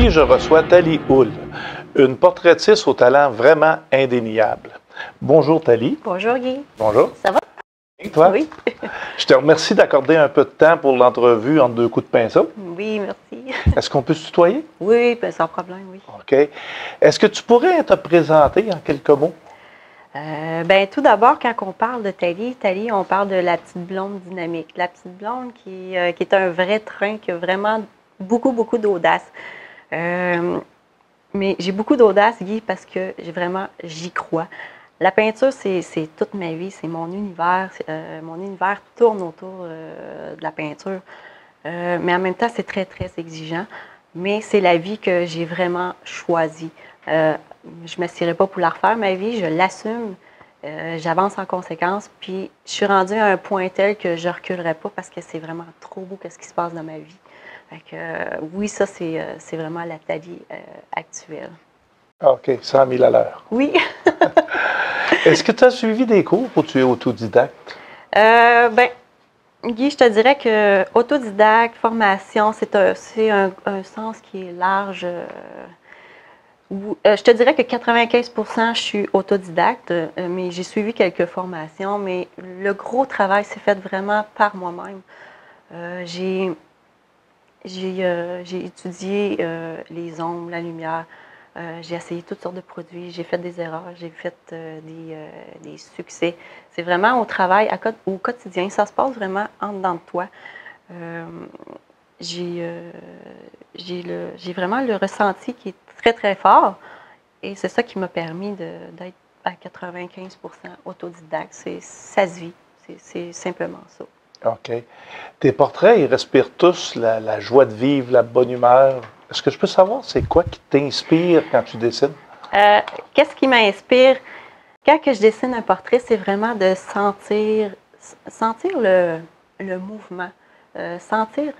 Aujourd'hui, je reçois Thalie Houle, une portraitiste au talent vraiment indéniable. Bonjour Thalie. Bonjour Guy. Bonjour. Ça va? Et toi? Oui. Je te remercie d'accorder un peu de temps pour l'entrevue entre deux coups de pinceau. Oui, merci. Est-ce qu'on peut se tutoyer? Oui, ben, sans problème, oui. OK. Est-ce que tu pourrais te présenter en quelques mots? Ben, tout d'abord, quand on parle de Thalie, on parle de la petite blonde dynamique. La petite blonde qui est un vrai train, qui a vraiment beaucoup d'audace. Mais j'ai beaucoup d'audace, Guy, parce que j'y crois. La peinture, c'est toute ma vie, c'est mon univers. Mon univers tourne autour de la peinture. Mais en même temps, c'est très exigeant. Mais c'est la vie que j'ai vraiment choisie. Je ne m'assierai pas pour la refaire, ma vie, je l'assume. J'avance en conséquence. Puis je suis rendue à un point tel que je ne reculerai pas parce que c'est vraiment trop beau ce qui se passe dans ma vie. Fait que, oui, ça, c'est vraiment la Thalie actuelle. OK, 100 000 à l'heure. Oui. Est-ce que tu as suivi des cours ou tu es autodidacte? Ben, Guy, je te dirais que autodidacte, formation, c'est un sens qui est large. Je te dirais que 95% je suis autodidacte, mais j'ai suivi quelques formations, mais le gros travail s'est fait vraiment par moi-même. J'ai étudié les ombres, la lumière. J'ai essayé toutes sortes de produits. J'ai fait des erreurs. J'ai fait des succès. C'est vraiment au travail, au quotidien. Ça se passe vraiment en dedans de toi. J'ai vraiment le ressenti qui est très fort. Et c'est ça qui m'a permis d'être à 95% autodidacte. Ça se vit. C'est simplement ça. OK. Tes portraits, ils respirent tous la joie de vivre, la bonne humeur. Est-ce que je peux savoir c'est quoi qui t'inspire quand tu dessines? Qu'est-ce qui m'inspire? Quand que je dessine un portrait, c'est vraiment de sentir le mouvement, sentir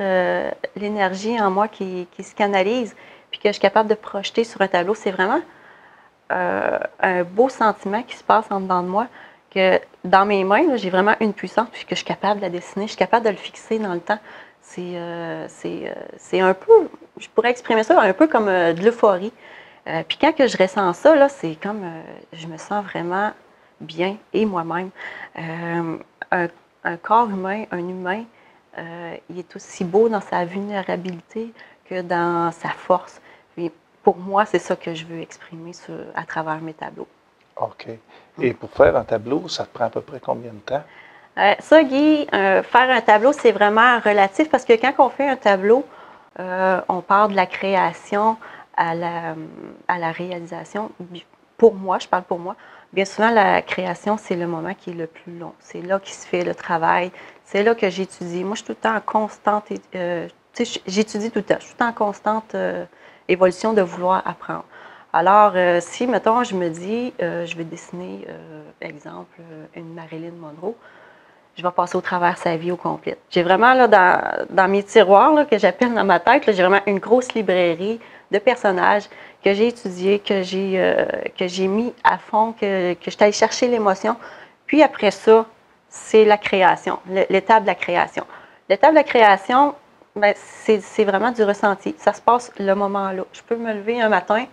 l'énergie en moi qui se canalise, puis que je suis capable de projeter sur un tableau. C'est vraiment un beau sentiment qui se passe en dedans de moi, que dans mes mains, j'ai vraiment une puissance, puis que je suis capable de la dessiner, je suis capable de le fixer dans le temps. C'est un peu, je pourrais exprimer ça un peu comme de l'euphorie. Puis quand que je ressens ça, là, c'est comme, je me sens vraiment bien et moi-même. Un corps humain, un humain, il est aussi beau dans sa vulnérabilité que dans sa force. Puis pour moi, c'est ça que je veux exprimer à travers mes tableaux. OK. Et pour faire un tableau, ça te prend à peu près combien de temps? Ça, Guy, faire un tableau, c'est vraiment relatif parce que quand on fait un tableau, on part de la création à la réalisation. Pour moi, je parle pour moi, bien souvent, la création, c'est le moment qui est le plus long. C'est là qu'il se fait le travail. C'est là que j'étudie. Moi, je suis tout le temps en constante, j'étudie tout le temps. Je suis tout le temps en constante évolution de vouloir apprendre. Alors, si, mettons, je me dis, je vais dessiner, exemple, une Marilyn Monroe, je vais passer au travers sa vie au complet. J'ai vraiment, là, dans mes tiroirs, là, que j'appelle dans ma tête, j'ai vraiment une grosse librairie de personnages que j'ai étudiés, que j'ai mis à fond, que je suis allée chercher l'émotion. Puis après ça, c'est la création, l'étape de la création. L'étape de la création, ben, c'est vraiment du ressenti. Ça se passe le moment-là. Je peux me lever un matin,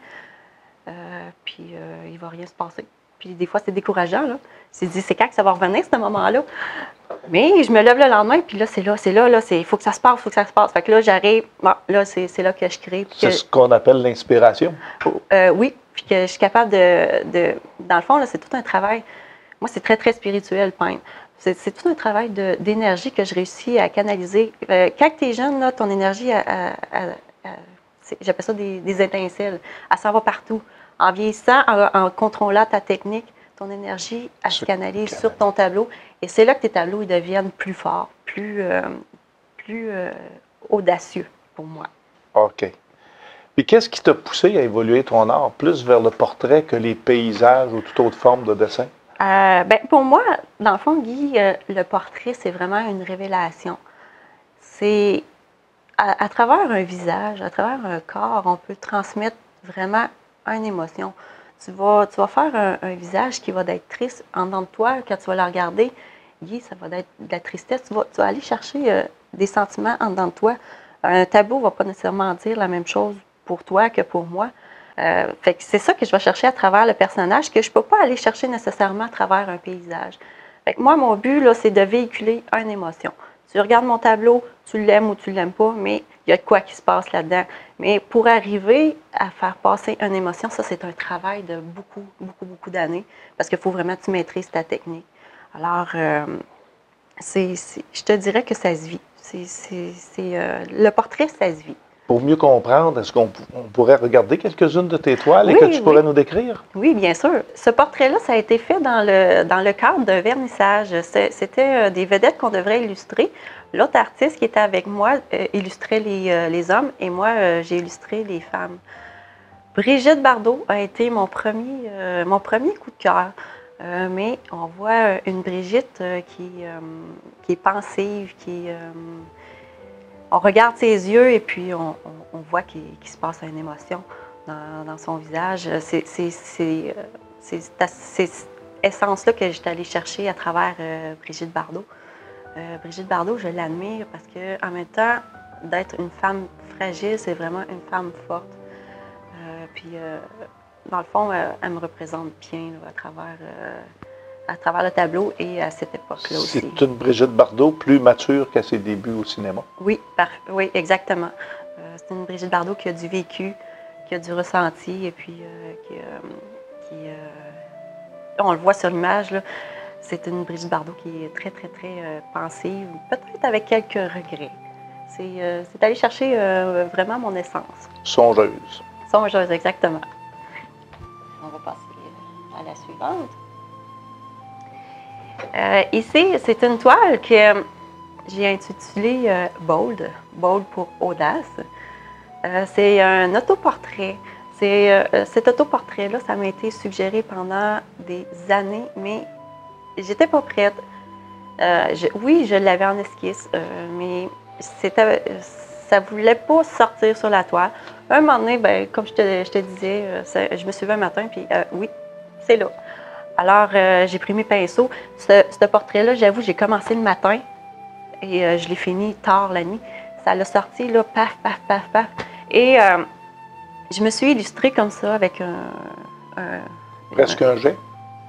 puis il ne va rien se passer. Puis des fois, c'est décourageant, là. C'est quand que ça va revenir, ce moment-là? Mais je me lève le lendemain, puis là, il faut que ça se passe, Fait que là, j'arrive, bon, là, c'est là que je crée. C'est ce qu'on appelle l'inspiration? Oui, puis que je suis capable dans le fond, là, c'est tout un travail. Moi, c'est très spirituel, peindre. C'est tout un travail d'énergie que je réussis à canaliser. Quand tu es jeune, là, ton énergie, j'appelle ça des étincelles. Elle s'en va partout. En vieillissant, en contrôlant ta technique, ton énergie, elle se canalise sur ton tableau. Et c'est là que tes tableaux ils deviennent plus forts, plus audacieux pour moi. OK. Puis qu'est-ce qui t'a poussé à évoluer ton art plus vers le portrait que les paysages ou toute autre forme de dessin? Ben, pour moi, dans le fond, Guy, le portrait, c'est vraiment une révélation. C'est à travers un visage, à travers un corps, on peut transmettre vraiment une émotion. Tu vas faire un visage qui va être triste en dedans de toi. Quand tu vas le regarder, Guy, ça va être de la tristesse. Tu vas aller chercher des sentiments en dedans de toi. Un tableau ne va pas nécessairement dire la même chose pour toi que pour moi. Fait que c'est ça que je vais chercher à travers le personnage, que je ne peux pas aller chercher nécessairement à travers un paysage. Fait que moi, mon but, là, c'est de véhiculer une émotion. Tu regardes mon tableau, tu l'aimes ou tu ne l'aimes pas, mais il y a de quoi qui se passe là-dedans. Mais pour arriver à faire passer une émotion, ça, c'est un travail de beaucoup d'années, parce qu'il faut vraiment que tu maîtrises ta technique. Alors, je te dirais que ça se vit. Le portrait, ça se vit. Pour mieux comprendre, est-ce qu'on pourrait regarder quelques-unes de tes toiles et que tu pourrais nous décrire? Oui, bien sûr. Ce portrait-là, ça a été fait dans le cadre d'un vernissage. C'était des vedettes qu'on devrait illustrer. L'autre artiste qui était avec moi illustrait les hommes et moi, j'ai illustré les femmes. Brigitte Bardot a été mon premier coup de cœur. Mais on voit une Brigitte qui est pensive, on regarde ses yeux et puis on voit qu'il se passe une émotion dans son visage. C'est cette essence-là que j'étais allée chercher à travers Brigitte Bardot. Brigitte Bardot, je l'admire parce qu'en même temps, d'être une femme fragile, c'est vraiment une femme forte. Dans le fond, elle me représente bien là, à travers le tableau et à cette époque-là aussi. C'est une Brigitte Bardot plus mature qu'à ses débuts au cinéma. Oui, oui, exactement. C'est une Brigitte Bardot qui a du vécu, qui a du ressenti et puis on le voit sur l'image, c'est une Brigitte Bardot qui est très pensive, peut-être avec quelques regrets. C'est aller chercher vraiment mon essence. Songeuse. Songeuse, exactement. On va passer à la suivante. Ici, c'est une toile que j'ai intitulée Bold pour audace. C'est un autoportrait. Cet autoportrait-là, ça m'a été suggéré pendant des années, mais j'étais pas prête. Oui, je l'avais en esquisse, mais ça ne voulait pas sortir sur la toile. Un moment donné, ben, comme je te disais, je me suis levée un matin, puis oui, c'est là. Alors, j'ai pris mes pinceaux. Ce portrait-là, j'avoue, j'ai commencé le matin et je l'ai fini tard la nuit. Ça l'a sorti, là, paf. Et je me suis illustrée comme ça avec Presque un jet?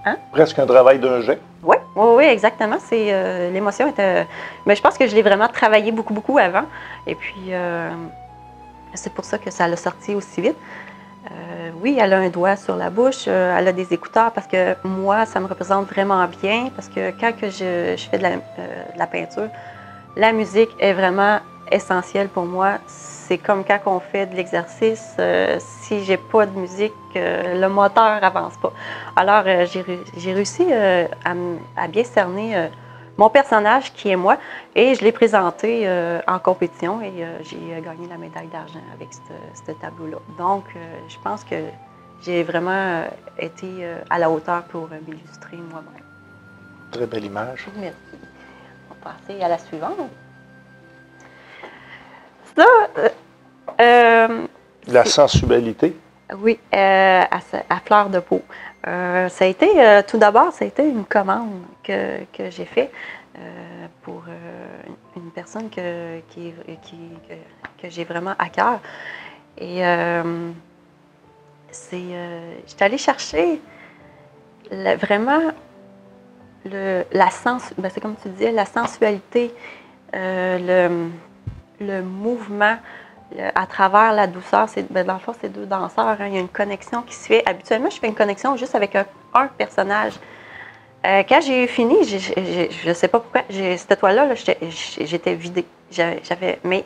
Hein? Presque un travail d'un jet? Oui, exactement. L'émotion était... Mais je pense que je l'ai vraiment travaillé beaucoup avant. Et puis, c'est pour ça que ça l'a sorti aussi vite. Oui, elle a un doigt sur la bouche, elle a des écouteurs parce que moi, ça me représente vraiment bien parce que quand je fais de la peinture, la musique est vraiment essentielle pour moi. C'est comme quand on fait de l'exercice, si j'ai pas de musique, le moteur avance pas. Alors, j'ai réussi à bien cerner mon personnage qui est moi et je l'ai présenté en compétition et j'ai gagné la médaille d'argent avec ce tableau-là. Donc, je pense que j'ai vraiment été à la hauteur pour m'illustrer moi-même. Très belle image. Merci. On va passer à la suivante. Ça, la sensualité. Oui, à fleur de peau. Ça a été, tout d'abord, ça a été une commande que j'ai faite pour une personne que j'ai vraiment à cœur. Et j'étais allée chercher vraiment c'est comme tu disais, la sensualité, le mouvement à travers la douceur. Dans le fond, c'est deux danseurs. Hein, il y a une connexion qui se fait. Habituellement, je fais une connexion juste avec un personnage. Quand j'ai fini, je ne sais pas pourquoi, cette toile-là, j'étais vidée. Mais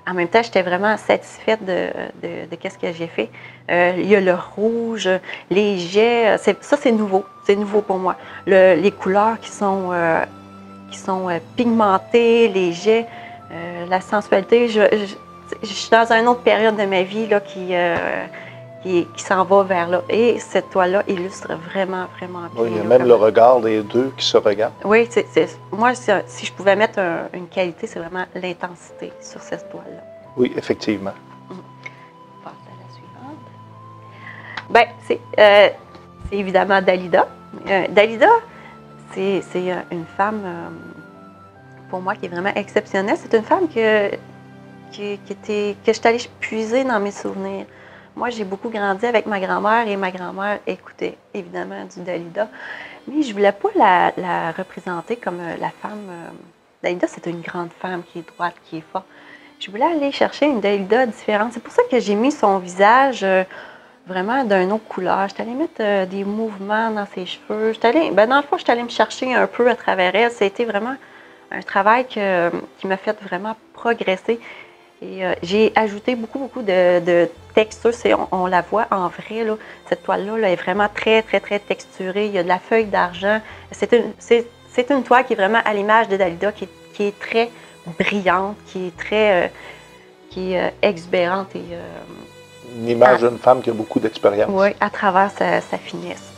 en même temps, j'étais vraiment satisfaite de ce que j'ai fait. Il y a le rouge, les jets. Ça, c'est nouveau. C'est nouveau pour moi. Les couleurs qui sont pigmentées, les jets, la sensualité. Je suis dans une autre période de ma vie là, qui s'en va vers là. Et cette toile-là illustre vraiment bien. Oui, il y a même le regard des deux qui se regardent. Oui, moi, si je pouvais mettre une qualité, c'est vraiment l'intensité sur cette toile-là. Oui, effectivement. On passe à la suivante. Bien, c'est évidemment Dalida. Dalida, c'est une femme, pour moi, qui est vraiment exceptionnelle. C'est une femme qui que je suis allée puiser dans mes souvenirs. Moi, j'ai beaucoup grandi avec ma grand-mère et ma grand-mère écoutait évidemment du Dalida. Mais je ne voulais pas la représenter comme la femme. Dalida, c'est une grande femme qui est droite, qui est forte. Je voulais aller chercher une Dalida différente. C'est pour ça que j'ai mis son visage vraiment d'une autre couleur. Je suis allée mettre des mouvements dans ses cheveux. Dans le fond, je suis allée me chercher un peu à travers elle. C'était vraiment un travail qui m'a fait vraiment progresser. Et j'ai ajouté beaucoup de textures. On la voit en vrai, là, cette toile-là là, est vraiment très texturée. Il y a de la feuille d'argent. C'est une toile qui est vraiment à l'image de Dalida, qui est très brillante, qui est très exubérante. Et, une image d'une femme qui a beaucoup d'expérience. Oui, à travers sa finesse.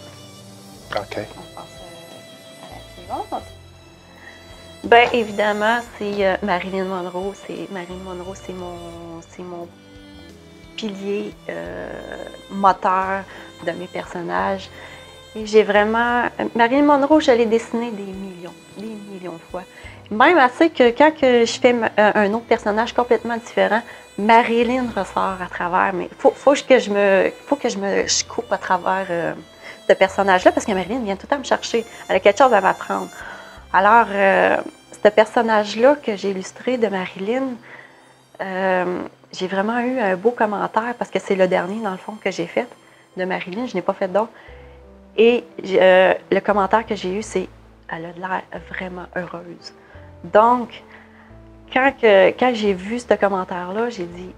OK. On passe à la suivante. Bien, évidemment, c'est Marilyn Monroe. Marilyn Monroe, c'est mon pilier moteur de mes personnages. Et j'ai vraiment... Marilyn Monroe, je l'ai dessinée des millions de fois. Même assez que quand je fais un autre personnage complètement différent, Marilyn ressort à travers. Mais faut que je coupe à travers ce personnage-là parce que Marilyn vient tout le temps me chercher. Elle a quelque chose à m'apprendre. Alors, ce personnage-là que j'ai illustré de Marilyn, j'ai vraiment eu un beau commentaire parce que c'est le dernier, dans le fond, que j'ai fait de Marilyn. Je n'ai pas fait d'autre. Et le commentaire que j'ai eu, c'est « Elle a l'air vraiment heureuse ». Donc, quand j'ai vu ce commentaire-là, j'ai dit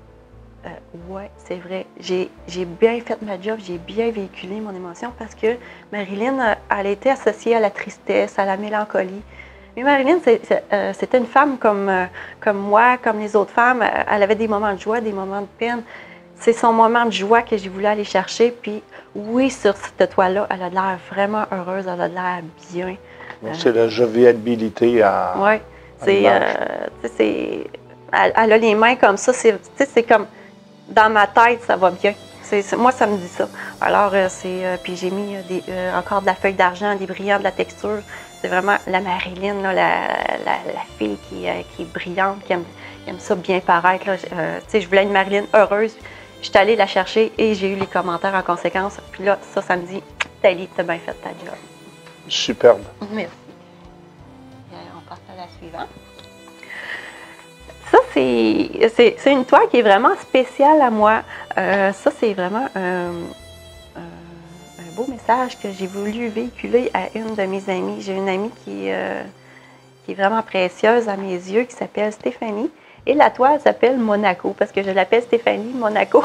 « Ouais, c'est vrai, j'ai bien fait ma job, j'ai bien véhiculé mon émotion parce que Marilyn, elle était associée à la tristesse, à la mélancolie. Mais Marilyn, c'était une femme comme moi, comme les autres femmes. Elle avait des moments de joie, des moments de peine. C'est son moment de joie que j'ai voulu aller chercher. Puis oui, sur cette toile-là, elle a l'air vraiment heureuse, elle a l'air bien. C'est la jovialité à... Oui, elle a les mains comme ça. C'est comme, dans ma tête, ça va bien. Moi, ça me dit ça. Alors, puis j'ai mis encore de la feuille d'argent, des brillants, de la texture. C'est vraiment la Marilyn, là, la fille qui est brillante, qui aime ça bien paraître. Là. Je voulais une Marilyn heureuse. Je suis allée la chercher et j'ai eu les commentaires en conséquence. Puis là, ça me dit, Thalie, t'as bien fait ta job. Superbe. Merci. On passe à la suivante. Ça, c'est une toile qui est vraiment spéciale à moi. Ça, c'est vraiment un beau message que j'ai voulu véhiculer à une de mes amies. J'ai une amie qui est vraiment précieuse à mes yeux, qui s'appelle Stéphanie. Et la toile s'appelle Monaco, parce que je l'appelle Stéphanie Monaco,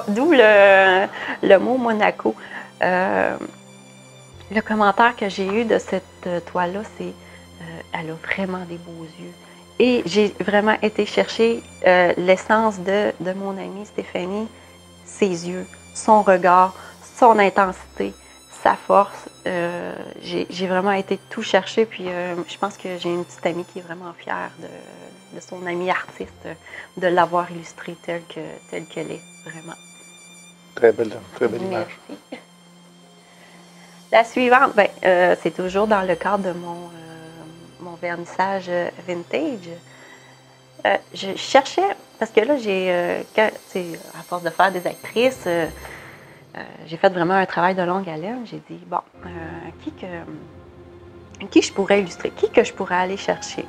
d'où le mot Monaco. Le commentaire que j'ai eu de cette toile-là, c'est elle a vraiment des beaux yeux. Et j'ai vraiment été chercher l'essence de mon amie Stéphanie, ses yeux, son regard, son intensité, sa force. J'ai vraiment été tout chercher, puis je pense que j'ai une petite amie qui est vraiment fière de son amie artiste, de l'avoir illustrée telle qu'elle est, vraiment. Très belle image. Merci. La suivante, c'est toujours dans le cadre de mon vernissage vintage. Je cherchais, parce que là, à force de faire des actrices, j'ai fait vraiment un travail de longue haleine. J'ai dit, bon, qui je pourrais illustrer, qui que je pourrais aller chercher.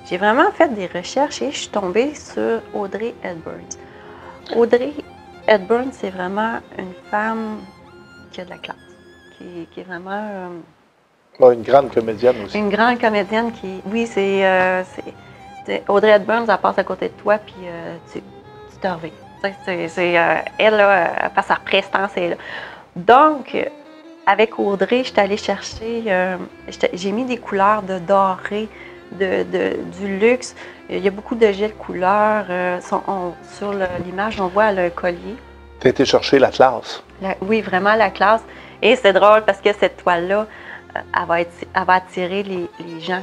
J'ai vraiment fait des recherches et je suis tombée sur Audrey Hepburn. Audrey Hepburn, c'est vraiment une femme qui a de la classe, qui est vraiment... une grande comédienne aussi. Une grande comédienne qui... Oui, Audrey Hepburn, elle passe à côté de toi, puis tu te reviens. Elle, là, par sa prestance, elle est là. Donc, avec Audrey, je suis allée chercher... j'ai mis des couleurs de doré, du luxe. Il y a beaucoup de jets de couleurs. Sur l'image, on voit le collier. Tu as été chercher la classe. Oui, vraiment la classe. Et c'est drôle parce que cette toile-là, elle va attirer les gens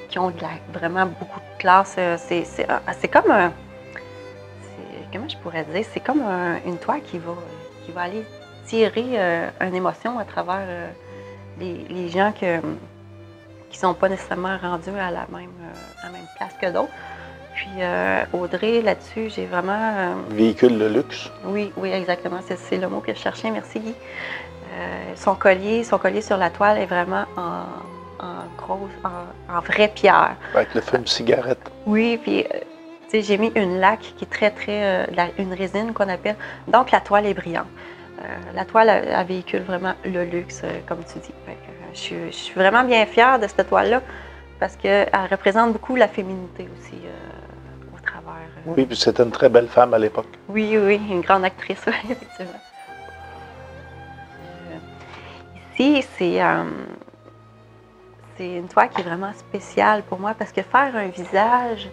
qui ont vraiment beaucoup de classe. C'est comme un... Comment je pourrais dire? C'est comme une toile qui va aller tirer une émotion à travers les gens qui ne sont pas nécessairement rendus à la même place que d'autres. Puis Audrey, là-dessus, j'ai vraiment... Véhicule de luxe. Oui, oui, exactement. C'est le mot que je cherchais. Merci, Guy. Son collier sur la toile est vraiment en vraie pierre. Avec le film cigarette. Oui, puis j'ai mis une laque qui est très, une résine qu'on appelle. Donc, la toile est brillante. La toile, elle véhicule vraiment le luxe, comme tu dis. Je suis vraiment bien fière de cette toile-là parce qu'elle représente beaucoup la féminité aussi au travers. Oui, puis c'était une très belle femme à l'époque. Oui, oui, une grande actrice, effectivement. Ici, c'est une toile qui est vraiment spéciale pour moi parce que faire un visage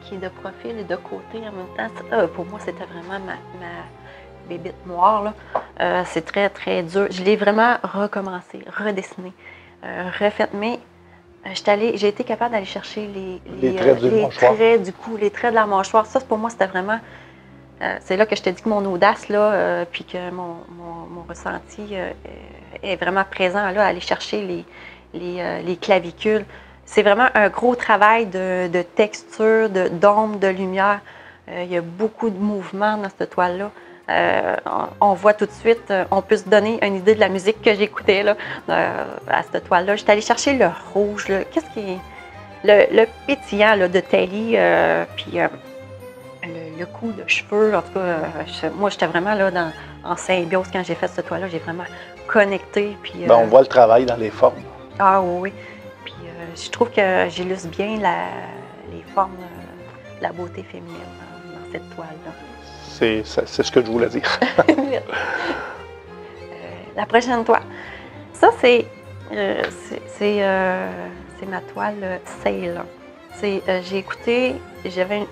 qui est de profil et de côté en même temps, ça, pour moi, c'était vraiment ma bébite noire. C'est très, très dur. Je l'ai vraiment recommencé, redessiné, refait. Mais j'ai été capable d'aller chercher les traits du cou, les traits de la mâchoire. Ça, pour moi, c'était vraiment... c'est là que je te dis que mon audace, là, puis que mon ressenti est vraiment présent, là, aller chercher les clavicules. C'est vraiment un gros travail de texture, d'ombre, de lumière. Il y a beaucoup de mouvements dans cette toile-là. On voit tout de suite, on peut se donner une idée de la musique que j'écoutais à cette toile-là. J'étais allée chercher le rouge, qu'est-ce qui est le pétillant là, de Telly, puis le coup de cheveux. En tout cas, moi, j'étais vraiment là en symbiose quand j'ai fait cette toile-là. J'ai vraiment connecté. Puis, on voit le travail dans les formes. Ah oui. Puis je trouve que j'illustre bien les formes, la beauté féminine dans cette toile-là. C'est ce que je voulais dire. La prochaine toile. Ça, c'est ma toile Sail. J'ai écouté, j'avais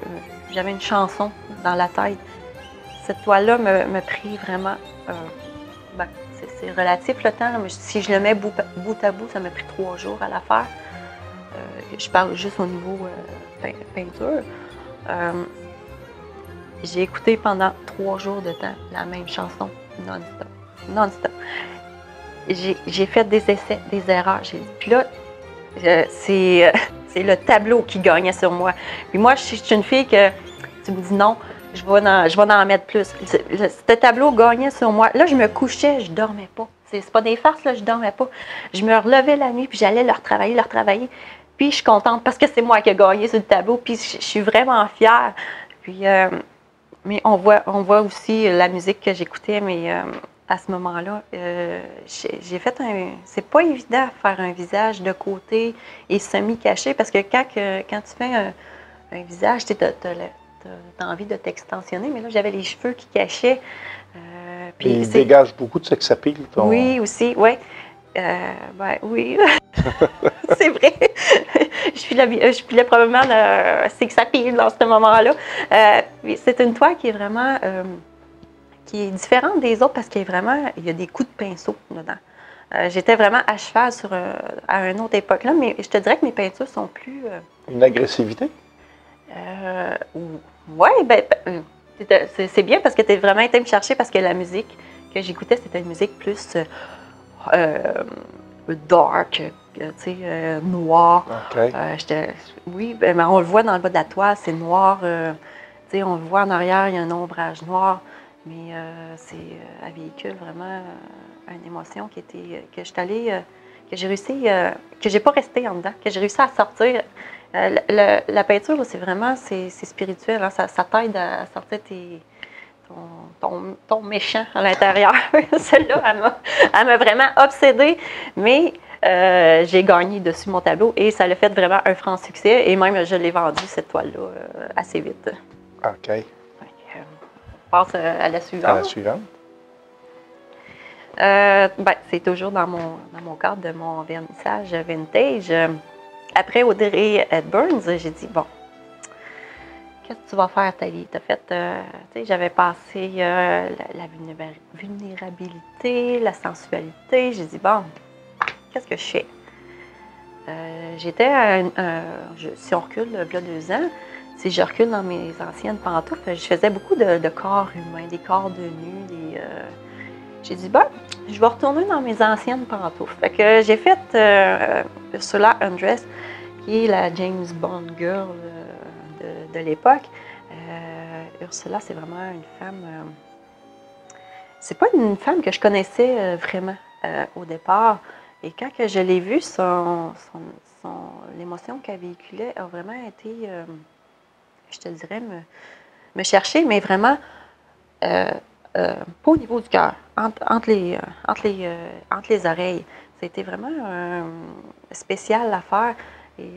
une chanson dans la tête. Cette toile-là me prit vraiment... c'est relatif le temps, là, mais si je le mets bout à bout, ça m'a pris 3 jours à la faire. Je parle juste au niveau peinture. J'ai écouté pendant 3 jours de temps la même chanson, non-stop. Non-stop. J'ai fait des essais, des erreurs. Puis là, c'est le tableau qui gagnait sur moi. Puis moi, je suis une fille que tu me dis non, je vais en mettre plus. Ce tableau gagnait sur moi. Là, je me couchais, je dormais pas. C'est pas des farces, là, je dormais pas. Je me relevais la nuit, puis j'allais leur travailler. Puis je suis contente parce que c'est moi qui ai gagné sur le tableau, puis je suis vraiment fière. Puis... mais on voit aussi la musique que j'écoutais, mais à ce moment-là, j'ai fait c'est pas évident de faire un visage de côté et semi-caché, parce que quand tu fais un visage, tu as envie de t'extensionner, mais là, j'avais les cheveux qui cachaient. Puis il dégage beaucoup de sex appeal. Oui, aussi, oui. Oui, c'est vrai. Je pilais probablement le sex appeal dans ce moment-là. C'est une toile qui est vraiment qui est différente des autres parce qu'il y a des coups de pinceau dedans. J'étais vraiment à cheval à une autre époque là, mais je te dirais que mes peintures sont plus... Une agressivité? Oui, c'est bien parce que tu es vraiment été me chercher parce que la musique que j'écoutais, c'était une musique plus... dark, noir. Okay. Oui, mais on le voit dans le bas de la toile, c'est noir. On le voit en arrière, il y a un ombrage noir, mais elle véhicule vraiment une émotion que je suis allée, que j'ai réussi, que j'ai pas resté en dedans, que j'ai réussi à sortir. La peinture, c'est vraiment spirituel, hein, ça t'aide à sortir ton méchant à l'intérieur. Celle-là, elle m'a vraiment obsédée, mais j'ai gagné dessus mon tableau et ça l'a fait vraiment un franc succès. Et même, je l'ai vendu, cette toile-là, assez vite. OK. On passe à la suivante. À la suivante. C'est toujours dans mon cadre de mon vernissage vintage. Après Audrey Hepburn, j'ai dit, bon, qu'est-ce que tu vas faire, Thalie? Tu as fait, j'avais passé la vulnérabilité, la sensualité. J'ai dit, bon, qu'est-ce que je fais? Si on recule, il y a 2 ans, si je recule dans mes anciennes pantoufles, je faisais beaucoup de corps humains, des corps de nus. J'ai dit, bon, je vais retourner dans mes anciennes pantoufles. Fait que j'ai fait Ursula Andress, qui est la James Bond girl de l'époque. Ursula, c'est vraiment une femme... c'est pas une femme que je connaissais vraiment au départ. Et quand que je l'ai vue, l'émotion qu'elle véhiculait a vraiment été, je te dirais, me chercher, mais vraiment pas au niveau du cœur, entre les oreilles. C'était vraiment spécial à faire. Et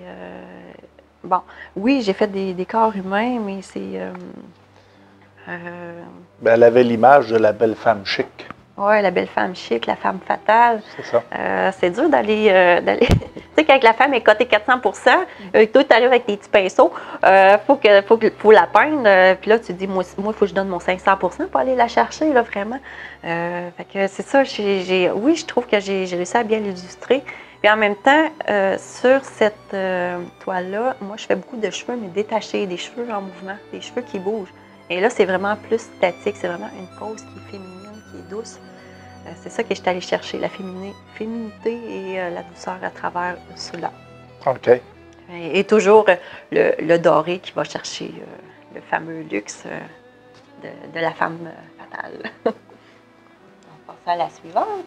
bon, oui, j'ai fait des corps humains, mais c'est... Ben, elle avait l'image de la belle femme chic. oui, la belle femme chic, la femme fatale. C'est ça. C'est dur d'aller... tu sais, quand la femme est cotée 400 toi, tu arrives avec tes petits pinceaux, faut la peindre. Puis là, tu te dis, moi, il faut que je donne mon 500 pour aller la chercher, là, vraiment. Fait que c'est ça, oui, je trouve que j'ai réussi à bien l'illustrer. Puis en même temps, sur cette toile-là, moi, je fais beaucoup de cheveux, mais détachés, des cheveux en mouvement, des cheveux qui bougent. Et là, c'est vraiment plus statique, c'est vraiment une pose qui est féminine, qui est douce. C'est ça que je suis allée chercher, la féminité et la douceur à travers cela. OK. Et toujours le doré qui va chercher le fameux luxe de la femme fatale. On passe à la suivante.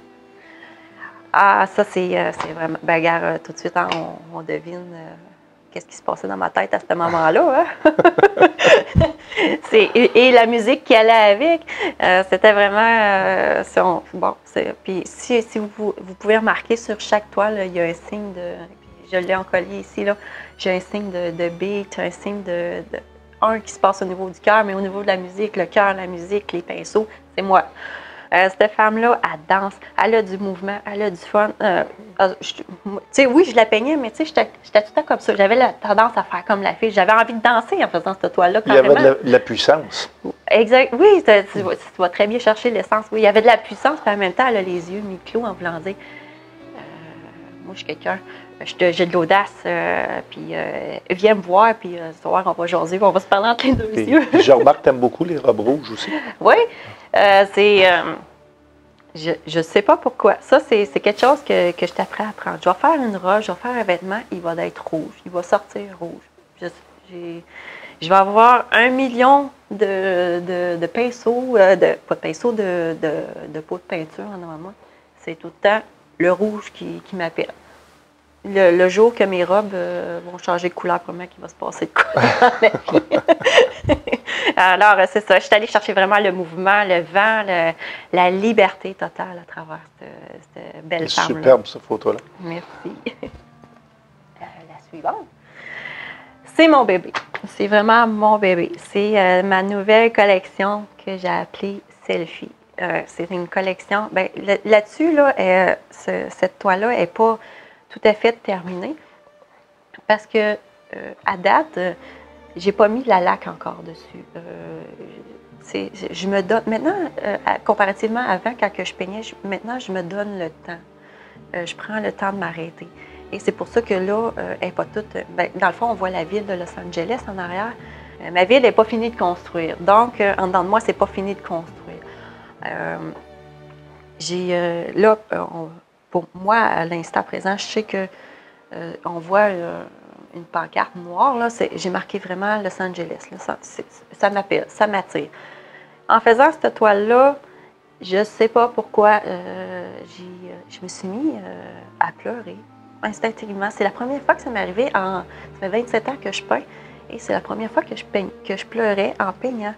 Ah, ça, c'est vraiment... Ben, regarde, tout de suite, hein, on devine qu'est-ce qui se passait dans ma tête à ce moment-là. Hein? Et la musique qui allait avec, c'était vraiment... Puis si vous pouvez remarquer, sur chaque toile, il y a un signe de... Je l'ai encollé ici, là. J'ai un signe de beat, un signe un qui se passe au niveau du cœur, mais au niveau de la musique, le cœur, la musique, les pinceaux, c'est moi. Cette femme-là, elle danse, elle a du mouvement, elle a du fun. Tu sais, oui, je la peignais, mais tu sais, j'étais tout le temps comme ça. J'avais la tendance à faire comme la fille. J'avais envie de danser en faisant cette toile-là. Il y avait de la puissance. Exact. Oui, tu vas très bien chercher l'essence. Oui, il y avait de la puissance, puis en même temps, elle a les yeux mi-clos en voulant dire moi, je suis quelqu'un, j'ai de l'audace, puis viens me voir, puis ce soir, on va jaser, puis on va se parler entre les deux yeux. Puis je remarque que tu aimes beaucoup les robes rouges aussi. Oui, je ne sais pas pourquoi. Ça, c'est quelque chose que je t'apprends à apprendre. Je vais faire une robe, je vais faire un vêtement, il va être rouge, il va sortir rouge. Je vais avoir 1 million de pinceaux, pas de pinceaux, de pots de peinture en avant moi. C'est tout le temps le rouge qui m'appelle. Le jour que mes robes vont changer de couleur, probablement qu'il va se passer de quoi dans ma vie. Alors, c'est ça. Je suis allée chercher vraiment le mouvement, le vent, la liberté totale à travers cette belle femme-là. C'est superbe, cette photo-là. Merci. La suivante. C'est mon bébé. C'est vraiment mon bébé. C'est ma nouvelle collection que j'ai appelée Selfie. C'est une collection. Ben, là-dessus, là, cette toile-là n'est pas tout à fait terminée parce que à date, j'ai pas mis la laque encore dessus. Je me donne maintenant, comparativement à avant, quand je peignais, maintenant je me donne le temps. Je prends le temps de m'arrêter. Et c'est pour ça que là, elle n'est pas toute. Ben, dans le fond, on voit la ville de Los Angeles en arrière. Ma ville n'est pas finie de construire. Donc, en dedans de moi, c'est pas fini de construire. Là, pour moi, à l'instant présent, je sais que on voit une pancarte noire. J'ai marqué vraiment Los Angeles. Là, ça m'appelle, ça m'attire. En faisant cette toile-là, je ne sais pas pourquoi je me suis mis à pleurer instinctivement. C'est la première fois que ça m'est arrivé. Ça fait 27 ans que je peins et c'est la première fois que je pleurais en peignant.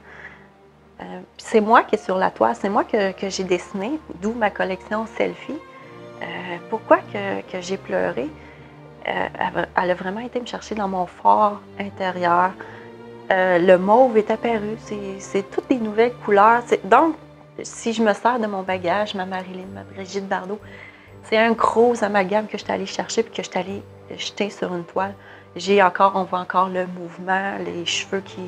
C'est moi qui est sur la toile, c'est moi que j'ai dessiné, d'où ma collection Selfie. Pourquoi que j'ai pleuré? Elle a vraiment été me chercher dans mon fort intérieur. Le mauve est apparu, c'est toutes des nouvelles couleurs. Donc, si je me sers de mon bagage, ma Marilyn, ma Brigitte Bardot, c'est un gros amalgame que je suis allée chercher et que je suis allée jeter sur une toile. On voit encore le mouvement, les cheveux qui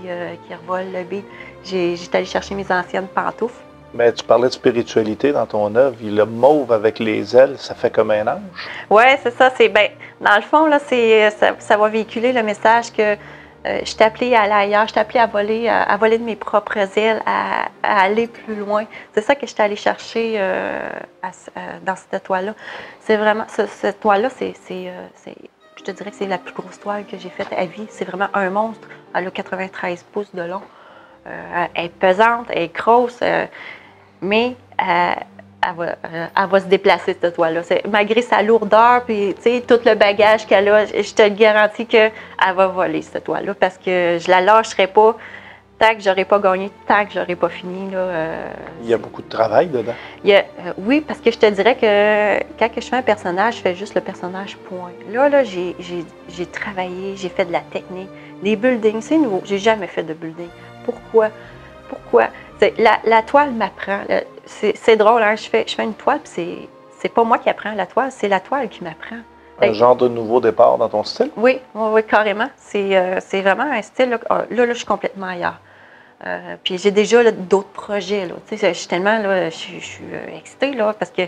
revolent, le beat. J'étais allée chercher mes anciennes pantoufles. Mais tu parlais de spiritualité dans ton œuvre. Le mauve avec les ailes, ça fait comme un ange. Oui, c'est ça. Dans le fond, là, ça va véhiculer le message que je t'ai appelée à aller ailleurs, je t'ai appelée à voler de mes propres ailes, à aller plus loin. C'est ça que je suis allée chercher dans cette toile-là. C'est vraiment, cette toile-là, je te dirais que c'est la plus grosse toile que j'ai faite à vie. C'est vraiment un monstre. Elle a 93 pouces de long. Elle est pesante, elle est grosse, mais elle va se déplacer, cette toile-là. Malgré sa lourdeur, puis tout le bagage qu'elle a, je te garantis qu'elle va voler, cette toile-là, parce que je la lâcherai pas tant que j'aurai pas gagné, tant que j'aurai pas fini. Il y a beaucoup de travail dedans. Oui, parce que je te dirais que quand je fais un personnage, je fais juste le personnage, point. Là j'ai travaillé, j'ai fait de la technique, des buildings, c'est nouveau. J'ai jamais fait de building. Pourquoi? La toile m'apprend. C'est drôle, hein? Je fais une toile, puis c'est pas moi qui apprends la toile, c'est la toile qui m'apprend. Un genre de nouveau départ dans ton style? Oui, carrément. C'est vraiment un style. Là, je suis complètement ailleurs. Puis j'ai déjà d'autres projets. Je suis tellement je suis excitée là, parce que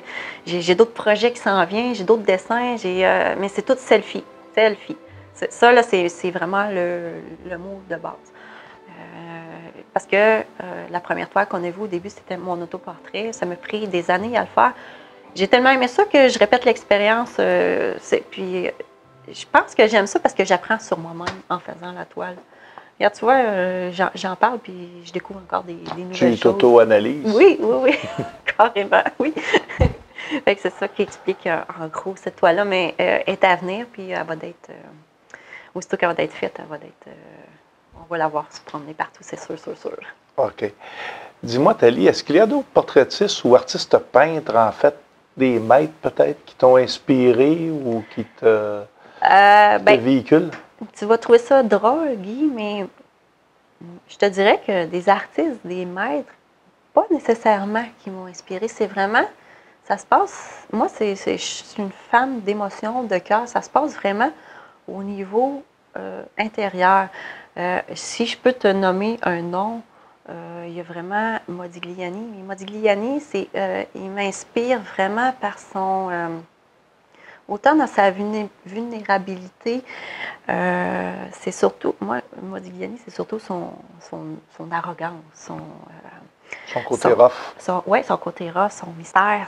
j'ai d'autres projets qui s'en viennent, j'ai d'autres dessins, mais c'est tout selfie. Ça, là, c'est vraiment le mot de base. Parce que la première fois qu'on a vu au début, c'était mon autoportrait. Ça m'a pris des années à le faire. J'ai tellement aimé ça que je répète l'expérience. Puis je pense que j'aime ça parce que j'apprends sur moi-même en faisant la toile. Regarde, tu vois, j'en parle puis je découvre encore des nouvelles choses. Tu t'auto-analyses? Oui, carrément, oui. Fait que c'est ça qui explique en gros cette toile-là, mais est à venir, puis elle va être, aussitôt qu'elle va être faite, elle va être, on va la voir se promener partout, c'est sûr. OK. Dis-moi, Thalie, est-ce qu'il y a d'autres portraitistes ou artistes peintres, en fait, des maîtres peut-être, qui t'ont inspiré ou qui te véhiculent? Tu vas trouver ça drôle, Guy, mais je te dirais que des artistes, des maîtres, pas nécessairement qui m'ont inspiré. C'est vraiment, ça se passe, moi, je suis une femme d'émotion, de cœur. Ça se passe vraiment au niveau intérieur. Si je peux te nommer un nom, il y a vraiment Modigliani. Mais Modigliani, il m'inspire vraiment par son... autant dans sa vulnérabilité, c'est surtout... Moi, Modigliani, c'est surtout son arrogance, son côté rough. Son côté rough, son mystère.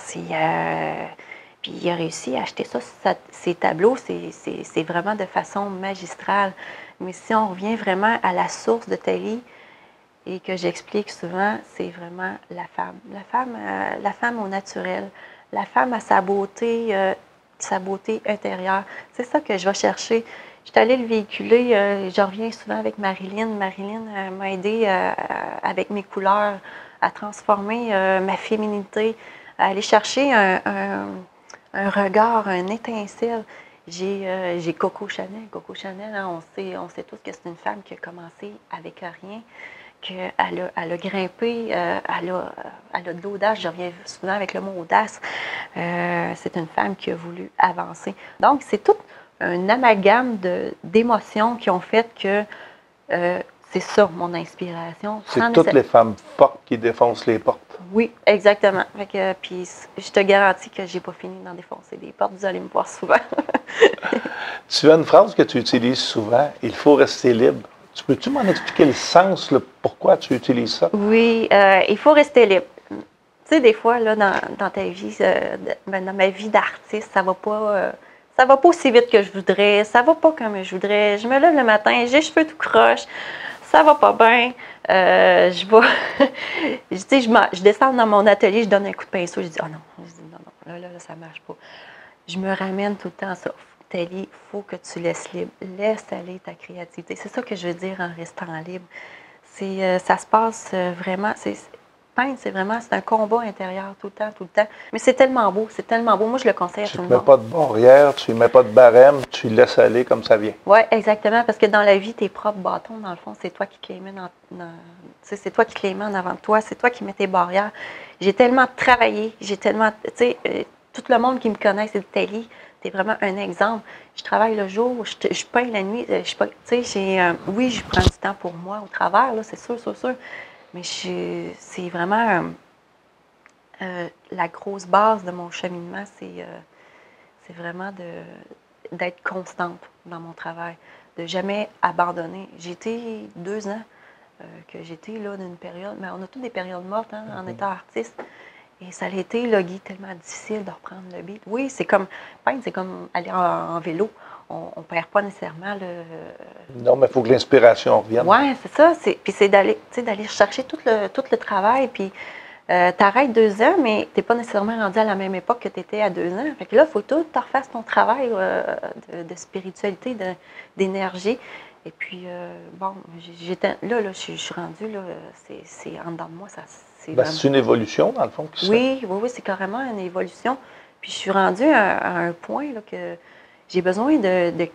Puis il a réussi à acheter ça, ses tableaux, c'est vraiment de façon magistrale. Mais si on revient vraiment à la source de Thalie, et que j'explique souvent, c'est vraiment la femme. La femme au naturel. La femme à sa beauté intérieure. C'est ça que je vais chercher. Je suis allée le véhiculer. Je reviens souvent avec Marilyn. Marilyn m'a aidée avec mes couleurs à transformer ma féminité, à aller chercher un regard, un étincelle. J'ai Coco Chanel. Coco Chanel, hein, on sait tous que c'est une femme qui a commencé avec rien, qu'elle a grimpé, elle a de l'audace. Je reviens souvent avec le mot audace. C'est une femme qui a voulu avancer. Donc, c'est tout un amalgame d'émotions qui ont fait que c'est ça, mon inspiration. C'est toutes les femmes fortes qui défoncent les portes. Oui, exactement. Puis je te garantis que j'ai pas fini d'en défoncer des portes. Vous allez me voir souvent. Tu as une phrase que tu utilises souvent, « Il faut rester libre ». Peux-tu m'en expliquer le sens, pourquoi tu utilises ça? Oui, il faut rester libre. Tu sais, des fois, là, dans ta vie, dans ma vie d'artiste, ça va pas aussi vite que je voudrais, ça va pas comme je voudrais. Je me lève le matin, j'ai les cheveux tout croche, ça va pas bien. Je descends dans mon atelier, je donne un coup de pinceau, je dis, oh non, là, ça marche pas. Je me ramène tout le temps à ça. Thalie, il faut que tu laisses libre. Laisse aller ta créativité. C'est ça que je veux dire en restant libre. Ça se passe vraiment. Peindre, c'est un combat intérieur tout le temps. Mais c'est tellement beau. Moi, je le conseille à tout le monde. Tu ne mets pas de barrière, tu ne mets pas de barème, tu laisses aller comme ça vient. Oui, exactement. Parce que dans la vie, tes propres bâtons, dans le fond, c'est toi qui te les mets c'est toi qui te les mets en avant de toi. C'est toi qui mets tes barrières. J'ai tellement travaillé. Tout le monde qui me connaît, c'est de Thalie. C'est vraiment un exemple. Je travaille le jour, je peins la nuit. Oui, je prends du temps pour moi au travers, là, c'est sûr. Mais c'est vraiment la grosse base de mon cheminement, c'est vraiment d'être constante dans mon travail, de jamais abandonner. J'ai été 2 ans que j'étais là d'une période, mais on a toutes des périodes mortes en étant artiste. Et ça a été, là, Guy, tellement difficile de reprendre le beat. Oui, c'est comme peindre, c'est comme aller en vélo. on ne perd pas nécessairement le... Non, mais il faut que l'inspiration revienne. Oui, c'est ça. Puis c'est d'aller chercher tout le travail. Puis tu arrêtes 2 ans, mais tu n'es pas nécessairement rendu à la même époque que tu étais à 2 ans. Fait que là, il faut tout tu refasses ton travail de spiritualité, d'énergie. Et puis, bon, là, je suis rendue, là, c'est en dedans de moi. C'est une évolution, dans le fond, qui se fait. Oui, c'est carrément une évolution. Puis je suis rendue à un point là, que j'ai besoin de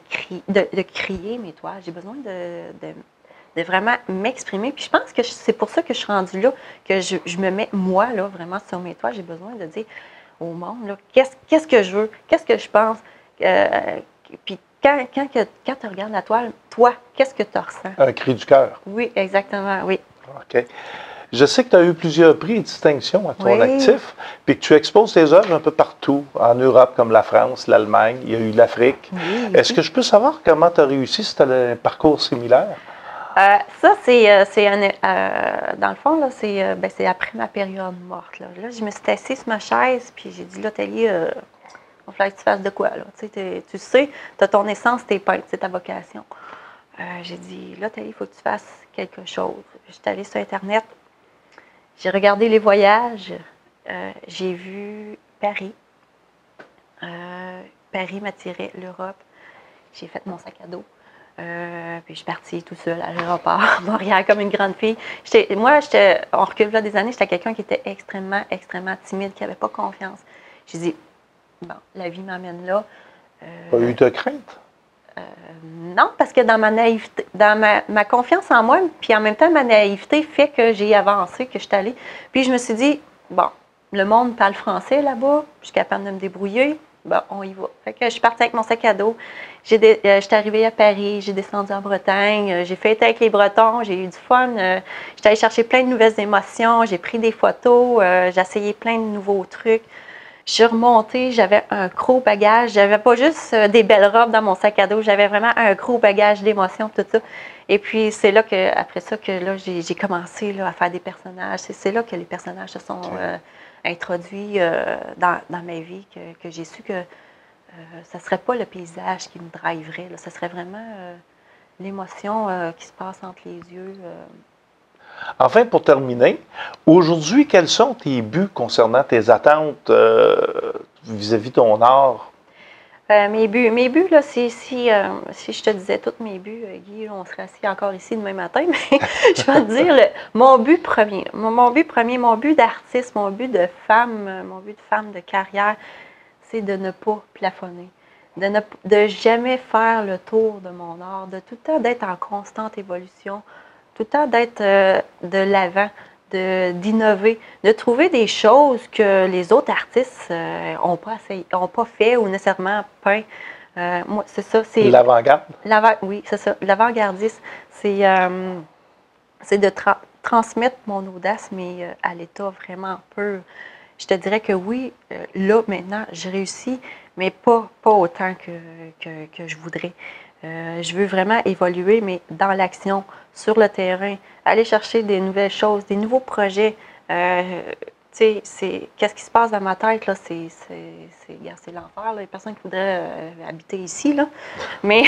crier mes toits. J'ai besoin de vraiment m'exprimer. Puis je pense que c'est pour ça que je suis rendue là, que je me mets, moi, là, vraiment sur mes toits. J'ai besoin de dire au monde, là, qu'est-ce que je veux, qu'est-ce que je pense. Puis quand tu regardes la toile, toi, qu'est-ce que tu ressens? Un cri du cœur. Oui, exactement, oui. OK. Je sais que tu as eu plusieurs prix et distinctions à ton actif, puis que tu exposes tes œuvres un peu partout, en Europe comme la France, l'Allemagne, il y a eu l'Afrique. Oui, Est-ce que je peux savoir comment tu as réussi si tu as un parcours similaire? Ça, dans le fond, là, c'est après ma période morte. Là, je me suis assise sur ma chaise, puis j'ai dit, là, Thalie, il va falloir que tu fasses de quoi, là? Tu sais, tu as ton essence, tes peintres, c'est ta vocation. J'ai dit, là, Thalie, il faut que tu fasses quelque chose. Je suis allée sur Internet, j'ai regardé les voyages, j'ai vu Paris. Paris m'attirait, l'Europe. J'ai fait mon sac à dos. Puis je suis partie tout seul à l'aéroport, à Montréal, comme une grande fille. On recule là des années, j'étais quelqu'un qui était extrêmement, extrêmement timide, qui n'avait pas confiance. J'ai dit, bon, la vie m'amène là. Pas eu de crainte? Non, parce que dans ma naïveté, dans ma confiance en moi, puis en même temps, ma naïveté fait que j'ai avancé, que je suis allée. Puis je me suis dit, bon, le monde parle français là-bas, je suis capable de me débrouiller, bon, on y va. Fait que je suis partie avec mon sac à dos. J'étais arrivée à Paris, j'ai descendu en Bretagne, j'ai fêté avec les Bretons, j'ai eu du fun. J'étais allée chercher plein de nouvelles émotions, j'ai pris des photos, j'ai essayé plein de nouveaux trucs. Je suis remontée, j'avais un gros bagage. J'avais pas juste des belles robes dans mon sac à dos, j'avais vraiment un gros bagage d'émotions, tout ça. Et puis, c'est là que, après ça, que là, j'ai commencé là, à faire des personnages. C'est là que les personnages se sont introduits dans ma vie, que j'ai su que ça ne serait pas le paysage qui me driverait. Là. Ce serait vraiment l'émotion qui se passe entre les yeux. Enfin, pour terminer, aujourd'hui, quels sont tes buts concernant tes attentes vis-à-vis de ton art? Mes buts, là, si je te disais tous mes buts, Guy, on serait assis encore ici demain matin, mais je vais te dire mon but premier, mon but d'artiste, mon but de femme de carrière, c'est de ne pas plafonner, de jamais faire le tour de mon art, de tout le temps d'être en constante évolution, tout le temps d'être de l'avant, d'innover, de trouver des choses que les autres artistes n'ont pas fait ou nécessairement peint. Moi, c'est ça. C'est l'avant-garde? Oui, c'est ça. L'avant-gardiste, c'est de transmettre mon audace, mais à l'état vraiment pur. Je te dirais que oui, là, maintenant, je réussis, mais pas autant que je voudrais. Je veux vraiment évoluer, mais dans l'action, sur le terrain, aller chercher des nouvelles choses, des nouveaux projets. Tu sais, qu'est-ce qui se passe dans ma tête, là, c'est l'enfer. Il n'y a personne qui voudrait habiter ici, là. Mais,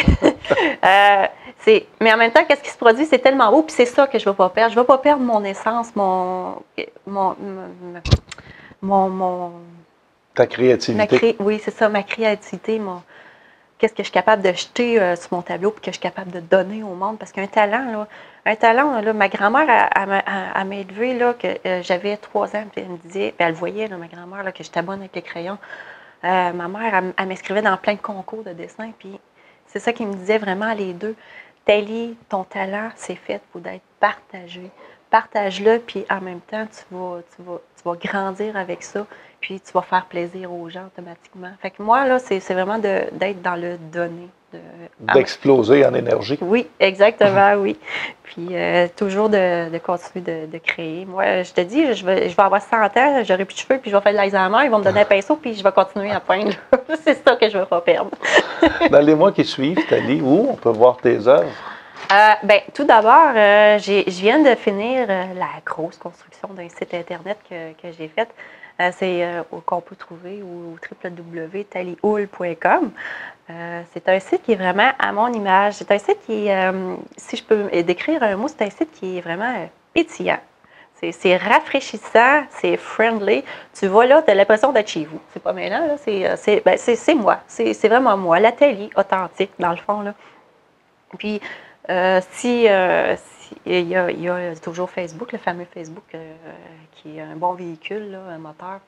mais en même temps, qu'est-ce qui se produit, c'est tellement beau, puis c'est ça que je ne veux pas perdre. Je ne veux pas perdre mon essence, ta créativité. Oui, c'est ça, ma créativité, qu'est-ce que je suis capable de jeter sur mon tableau puis que je suis capable de donner au monde. Parce qu'un talent, là, ma grand-mère, elle m'a élevée, là, que j'avais 3 ans, puis elle me disait, puis elle voyait, là, ma grand-mère, là, que j'étais bonne avec les crayons. Ma mère, elle m'inscrivait dans plein de concours de dessin, puis c'est ça qui me disait vraiment les deux. Thalie, ton talent, c'est fait pour être partagé. Partage-le, puis en même temps, tu vas grandir avec ça, puis tu vas faire plaisir aux gens automatiquement. Fait que moi, là, c'est vraiment d'être dans le donner. D'exploser en énergie. Oui, exactement, oui. Puis toujours de continuer de créer. Moi, je te dis, je vais avoir 100 ans, j'aurai plus de cheveux, puis je vais faire de l'Alzheimer, ils vont me donner un pinceau, puis je vais continuer à peindre. C'est ça que je ne veux pas perdre. Dans les mois qui suivent, Thalie, où on peut voir tes œuvres? Tout d'abord, je viens de finir la grosse construction d'un site Internet que j'ai fait. Qu'on peut trouver au www.tallyhoule.com. C'est un site qui est vraiment à mon image. C'est un site qui, si je peux décrire un mot, c'est un site qui est vraiment pétillant. C'est rafraîchissant, c'est friendly. Tu vas là, tu as l'impression d'être chez vous. C'est pas mêlant, là. C'est moi. C'est vraiment moi. L'atelier authentique, dans le fond, là. Puis, il y a toujours Facebook, le fameux Facebook, qui est un bon véhicule, là, un moteur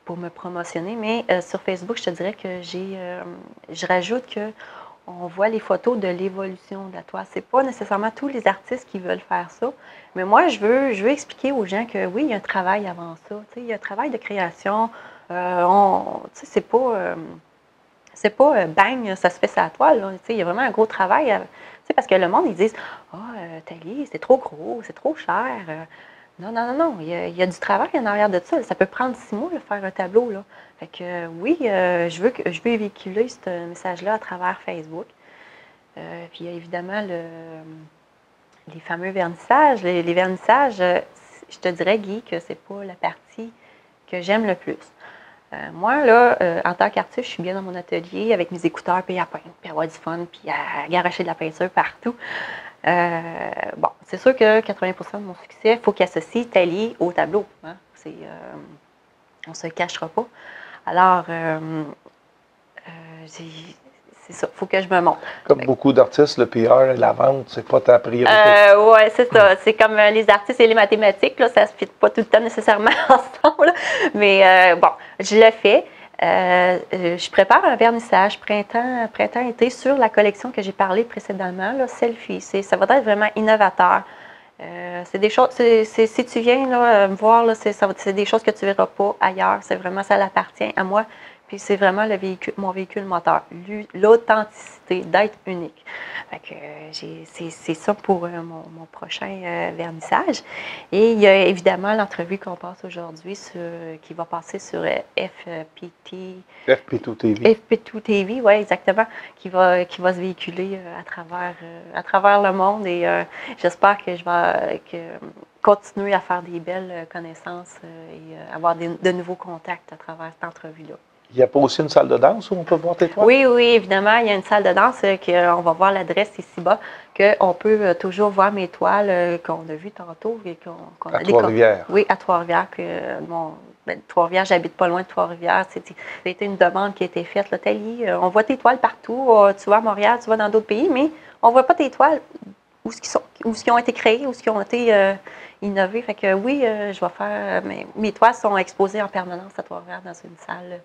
pour me promotionner. Mais sur Facebook, je te dirais que je rajoute qu'on voit les photos de l'évolution de la toile. Ce n'est pas nécessairement tous les artistes qui veulent faire ça. Mais moi, je veux expliquer aux gens que oui, il y a un travail avant ça. Il y a un travail de création. C'est pas bang, ça se fait sur la toile. Il y a vraiment un gros travail. Parce que le monde, ils disent Thalie, c'est trop gros, c'est trop cher. Non. Il y a du travail en arrière de ça. Ça peut prendre 6 mois de faire un tableau. Là. Fait que oui, je veux véhiculer ce message-là à travers Facebook. Puis il y a évidemment les fameux vernissages. Les vernissages, je te dirais, Guy, que c'est pas la partie que j'aime le plus. Moi, là, en tant qu'artiste, je suis bien dans mon atelier avec mes écouteurs, puis à peindre, puis à avoir du fun, puis à garocher de la peinture partout. C'est sûr que 80% de mon succès, il faut qu'il associe Thalie au tableau. Hein? On ne se le cachera pas. Alors, c'est ça, il faut que je me montre. Comme beaucoup d'artistes, le PR et la vente, c'est pas ta priorité. Oui, c'est ça. C'est comme les artistes et les mathématiques, là, ça ne se fit pas tout le temps nécessairement ensemble. Mais je le fais. Je prépare un vernissage printemps-été sur la collection que j'ai parlé précédemment, là, Selfie. Ça va être vraiment innovateur. C'est des choses, si tu viens là, me voir, là, c'est des choses que tu ne verras pas ailleurs. C'est vraiment, ça l'appartient à moi. Puis c'est vraiment mon véhicule moteur, l'authenticité, d'être unique. Fait que c'est ça pour mon prochain vernissage. Et il y a évidemment l'entrevue qu'on passe aujourd'hui qui va passer sur FP2 TV. FP2 TV, oui, exactement, qui va se véhiculer à travers le monde. Et j'espère que je vais continuer à faire des belles connaissances et avoir de nouveaux contacts à travers cette entrevue-là. Il n'y a pas aussi une salle de danse où on peut voir tes toiles? Oui, évidemment. Il y a une salle de danse qu'on va voir l'adresse ici-bas, qu'on peut toujours voir mes toiles qu'on a vues tantôt. À Trois-Rivières. Oui, à Trois-Rivières. Trois-Rivières, j'habite pas loin de Trois-Rivières. C'était une demande qui a été faite. Là, Thalie, on voit tes toiles partout. Tu vas à Montréal, tu vas dans d'autres pays, mais on ne voit pas tes toiles où ce qui ont été créées, où ce qui ont été innovées. Fait que oui, je vais faire. Mes toiles sont exposées en permanence à Trois-Rivières dans une salle.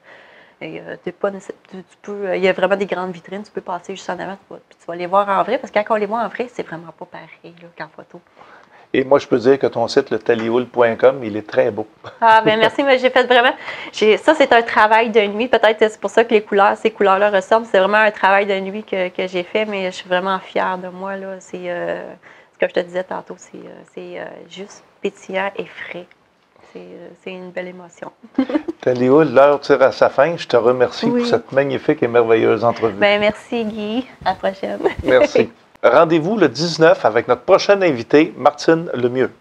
Il y a vraiment des grandes vitrines, tu peux passer juste en avant, puis tu vas les voir en vrai, parce que quand on les voit en vrai, c'est vraiment pas pareil qu'en photo. Et moi, je peux dire que ton site, le tallyhoule.com, il est très beau. Ah, bien merci, mais j'ai fait vraiment. Ça, c'est un travail de nuit. Peut-être c'est pour ça que ces couleurs-là ressortent. C'est vraiment un travail de nuit que j'ai fait, mais je suis vraiment fière de moi. Là. C'est ce que je te disais tantôt, c'est juste pétillant et frais. C'est une belle émotion. Tallyhoule, l'heure tire à sa fin. Je te remercie pour cette magnifique et merveilleuse entrevue. Bien, merci Guy. À la prochaine. Merci. Rendez-vous le 19 avec notre prochaine invitée, Martine Lemieux.